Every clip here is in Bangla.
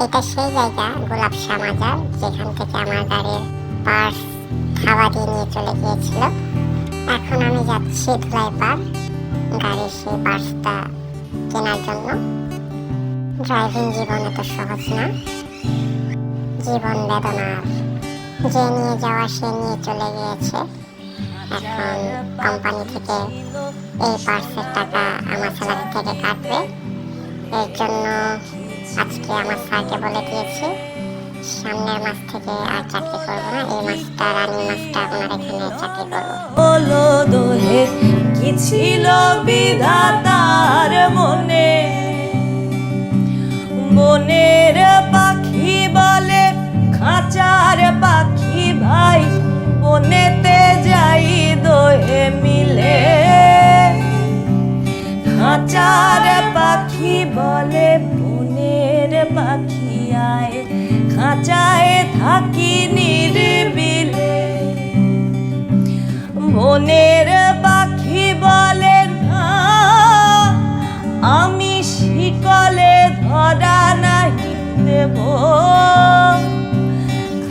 এটা সেই জায়গা গোলাপশাহ মাজার যেখান থেকে আমার গাড়ির পার্স খাওয়া দিয়ে নিয়ে চলে গিয়েছিল। এখন আমি যাচ্ছি ধুলাই পার্ক গাড়ির সেই পার্সটা কেনার জন্য। ড্রাইভিং জীবনে তো সহজ না, জীবন বেদনার। যে নিয়ে যাওয়া সে নিয়ে চলে গিয়েছে। এখন কোম্পানি থেকে এই পার্সের টাকা আমার স্যালারি থেকে কাটবে। এর জন্য আজকে আমার স্যারকে বলে দিয়েছি সামনের মাস থেকে আর চাকরি করবো না, এই মাসটা রানিং মাসটা আপনার এখানে চাকরি করবো। বলো দোহে কি ছিল বিধাতার মনে, মনের পাখি বলে খাঁচার পাখি ভাই, বনেতে যাই দোহে মিলে। খাঁচার পাখি বলে বনের পাখি আয়, খাঁচায় থাকি নিরিবিলে। বনের পাখি বলে না আমি শিকলে ধরা নাহি দেব,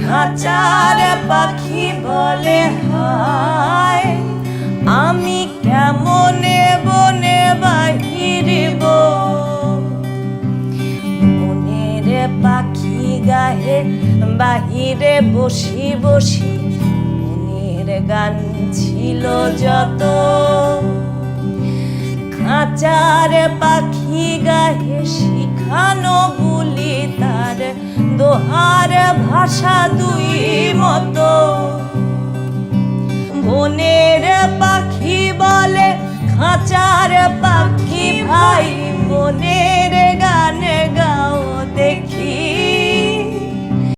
খাঁচার পাখি বলে হায় আমি কেমনে বনে বাহিরিব। বনের পাখি গায়ে বাহিরে বসি বসি মনের গান ছিল যত, খাঁচার পাখি গায়ে শিখানো বুলি তার দোহার ভাষা দুই মতো। বনের পাখি বলে খাঁচার পাখি ভাই, বনের গান গা